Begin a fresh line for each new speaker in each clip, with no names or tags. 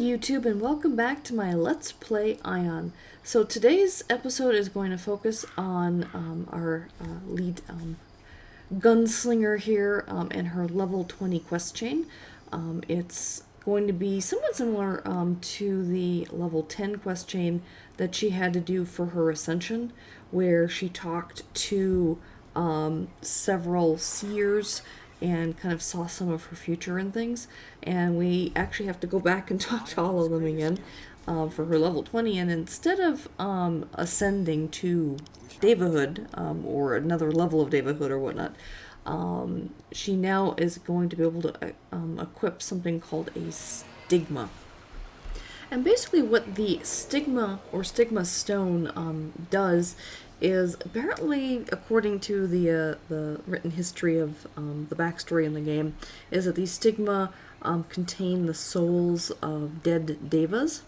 YouTube, and welcome back to my Let's Play Aion. So today's episode is going to focus on our lead Gunslinger here and her level 20 quest chain. It's going to be somewhat similar to the level 10 quest chain that she had to do for her ascension, where she talked to several Seers and kind of saw some of her future and things, and we actually have to go back and talk to all of them again for her level 20, and instead of ascending to Daevahood or another level of Daevahood or whatnot, she now is going to be able to equip something called a Stigma. And basically what the Stigma or Stigma Stone does is, apparently, according to the written history of the backstory in the game, is that these stigma contain the souls of dead Daevas.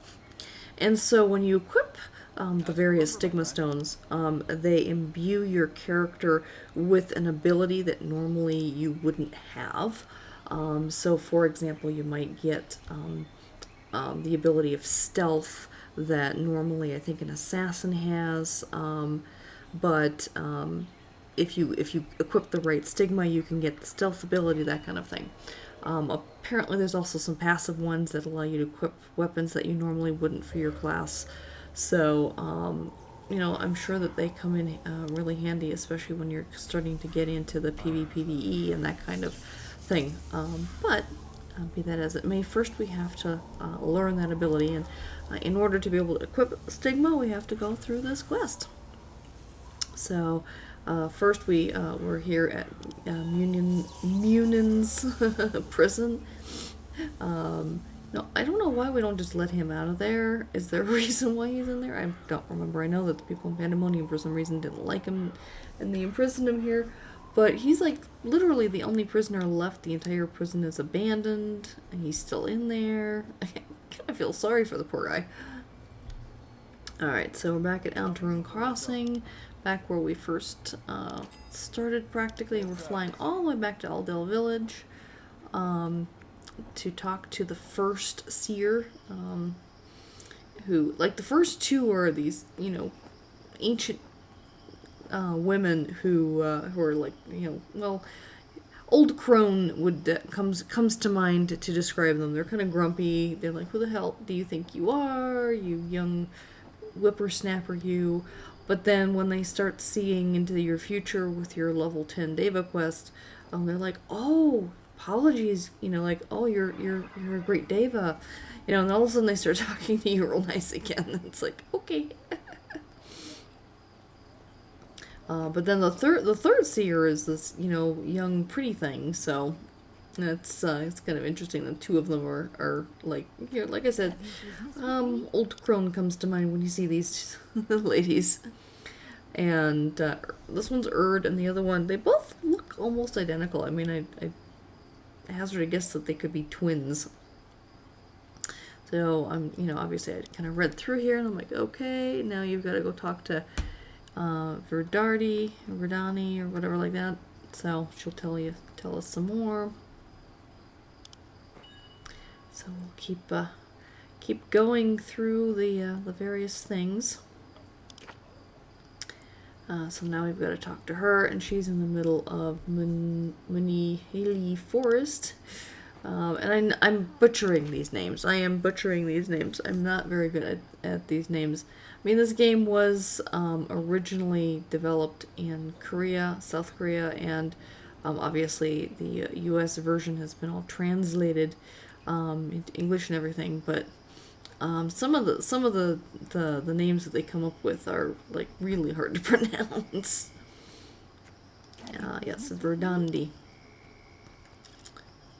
And so when you equip the various Stigma Stones, they imbue your character with an ability that normally you wouldn't have. So for example, you might get the ability of stealth that normally I think an assassin has. But if you equip the right stigma, you can get the stealth ability, that kind of thing. Apparently there's also some passive ones that allow you to equip weapons that you normally wouldn't for your class. So, you know, I'm sure that they come in really handy, especially when you're starting to get into the PvPvE and that kind of thing. But be that as it may, first we have to learn that ability, and in order to be able to equip Stigma, we have to go through this quest. So, first we're here at Munin's prison. No, I don't know why we don't just let him out of there. Is there a reason why he's in there? I don't remember. I know that the people in Pandemonium for some reason didn't like him and they imprisoned him here. But he's like literally the only prisoner left. The entire prison is abandoned and he's still in there. I kind of feel sorry for the poor guy. Alright, so we're back at Altaroon Crossing, back where we first started practically. We're flying all the way back to Aldel Village to talk to the first Seer, who, like, the first two are these, you know, ancient women who are like, you know, well, Old Crone would comes to mind to describe them. They're kind of grumpy. They're like, who the hell do you think you are, you young whippersnapper you? But then when they start seeing into your future with your level 10 Daeva quest, they're like, oh, apologies, you know, like, oh, you're a great Daeva, you know, and all of a sudden they start talking to you real nice again. It's like, okay. But then the third Seer is this, you know, young pretty thing. So it's kind of interesting that two of them are like, here, like I said, Old Crone comes to mind when you see these ladies. And this one's Erd, and the other one, they both look almost identical. I mean, I hazard a guess that they could be twins. So you know, obviously I kind of read through here, and I'm like, okay, now you've got to go talk to Verdani, or whatever like that. So she'll tell us some more. So we'll keep going through the various things. So now we've got to talk to her, and she's in the middle of Munihili Forest. And I'm butchering these names. I am butchering these names. I'm not very good at these names. I mean, this game was originally developed in Korea, South Korea, and obviously the US version has been all translated into English and everything, but some of the names that they come up with are like really hard to pronounce. Yes, Verdandi.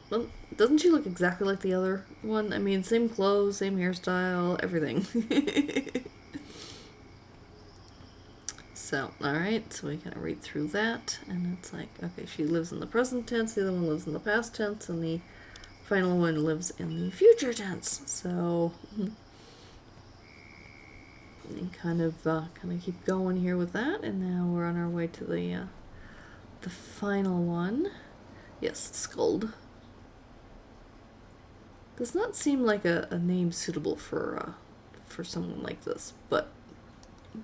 Well, doesn't she look exactly like the other one? I mean, same clothes, same hairstyle, everything. So, alright, so we kind of read through that, and it's like, okay, she lives in the present tense, the other one lives in the past tense, and the final one lives in the future tense. So, and kind of keep going here with that, and now we're on our way to the final one. Yes, Skuld. Does not seem like a name suitable for someone like this, but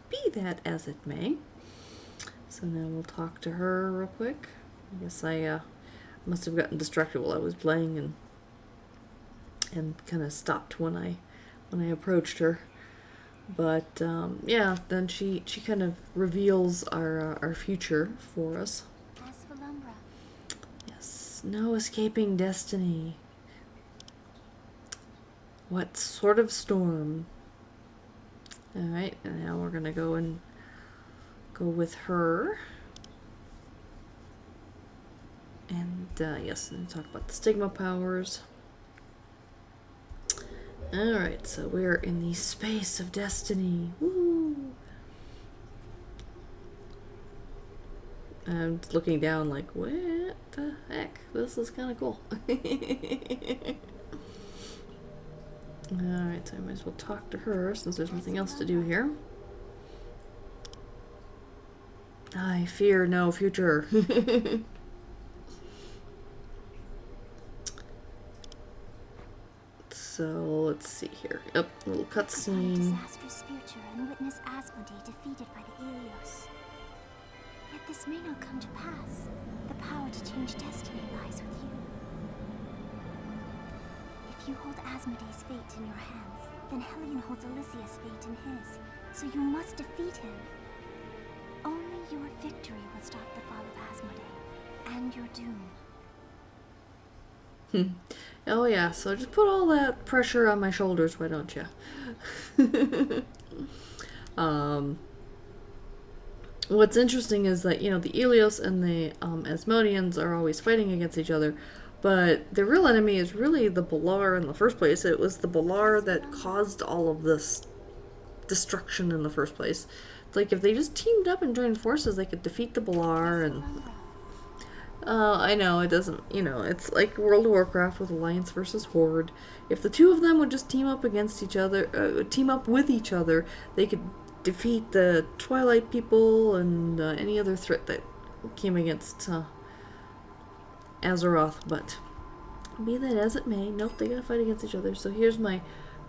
be that as it may. So now we'll talk to her real quick. I guess I must have gotten distracted while I was playing and kind of stopped when I approached her. But yeah, then she kind of reveals our future for us.
As for Lumbra.
Yes, no escaping destiny. What sort of storm? Alright, and now we're gonna go with her. And yes, and talk about the Stigma powers. Alright, so we're in the space of destiny. Woo! I'm just looking down like, what the heck? This is kind of cool. Alright, so I might as well talk to her since there's nothing else to do here. I fear no future. So let's see here. Yep, little cutscene.
Disastrous future and witness Asmodee defeated by the Ilios. Yet this may not come to pass. The power to change destiny lies with you. If you hold Asmodee's fate in your hands, then Helion holds Alicia's fate in his. So you must defeat him. Only your victory will stop the fall of Asmodee and your doom.
Oh yeah, so just put all that pressure on my shoulders, why don't you? What's interesting is that, you know, the Ilios and the Asmodeans are always fighting against each other, but the real enemy is really the Balar in the first place. It was the Balar that caused all of this destruction in the first place. It's like if they just teamed up and joined forces, they could defeat the Balar and... I know, it doesn't, you know, it's like World of Warcraft with Alliance versus Horde. If the two of them would just team up against each other, team up with each other, they could defeat the Twilight people and any other threat that came against Azeroth, but be that as it may, nope, they gotta fight against each other. So here's my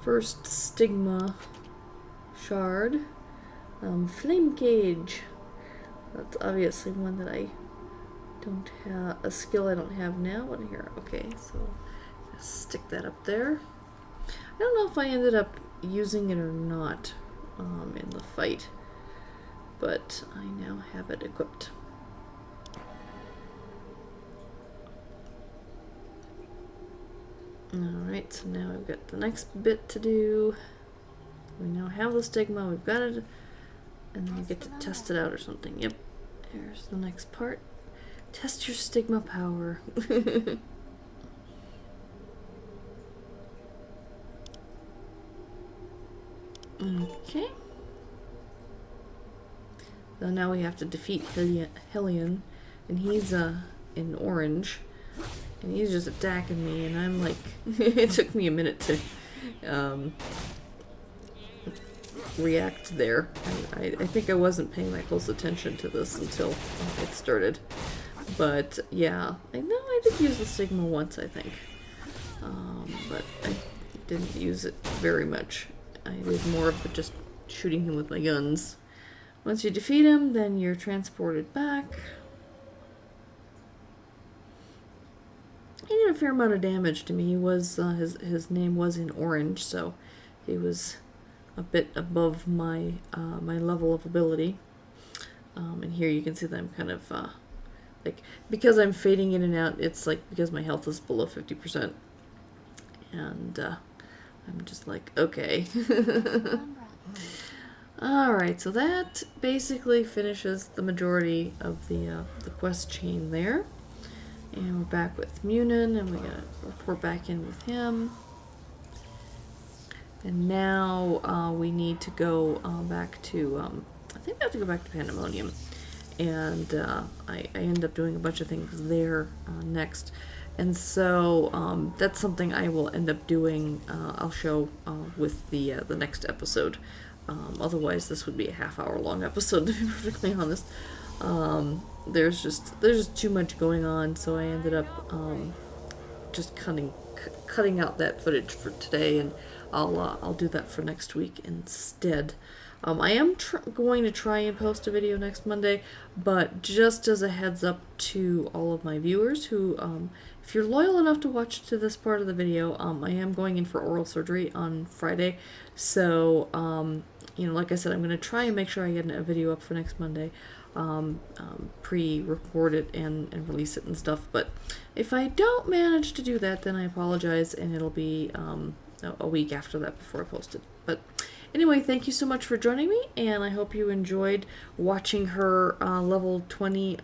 first Stigma shard. Flame Cage. That's obviously one that I don't have, a skill I don't have now. What here? Okay, so stick that up there. I don't know if I ended up using it or not in the fight, but I now have it equipped. Alright, so now I've got the next bit to do. We now have the Stigma, we've got it, and then we get to test it out or something. Yep, here's the next part. Test your Stigma power. Okay. So now we have to defeat Helion, and he's in orange, and he's just attacking me, and I'm like, it took me a minute to react there. I think I wasn't paying that close attention to this until it started. But yeah, I know I did use the Stigma once, I think, but I didn't use it very much. I did more of the just shooting him with my guns. Once you defeat him, then you're transported back. He did a fair amount of damage to me. He was his name was in orange, so he was a bit above my my level of ability. And here you can see that I'm kind of like, because I'm fading in and out, it's like because my health is below 50%. And I'm just like, okay. Alright, so that basically finishes the majority of the quest chain there. And we're back with Munin, and we gotta report back in with him. And now we need to go back to, I think we have to go back to Pandemonium. And I end up doing a bunch of things there next. And so that's something I will end up doing, I'll show with the next episode. Otherwise this would be a half-hour long episode, to be perfectly honest. There's just too much going on, so I ended up just cutting cutting out that footage for today, and I'll do that for next week instead. I am going to try and post a video next Monday, but just as a heads up to all of my viewers who, if you're loyal enough to watch to this part of the video, I am going in for oral surgery on Friday. So, you know, like I said, I'm going to try and make sure I get a video up for next Monday, pre-record it and release it and stuff. But if I don't manage to do that, then I apologize, and it'll be a week after that before I post it. But anyway, thank you so much for joining me, and I hope you enjoyed watching her level 20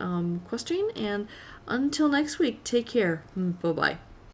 questing, and until next week, take care. Bye-bye.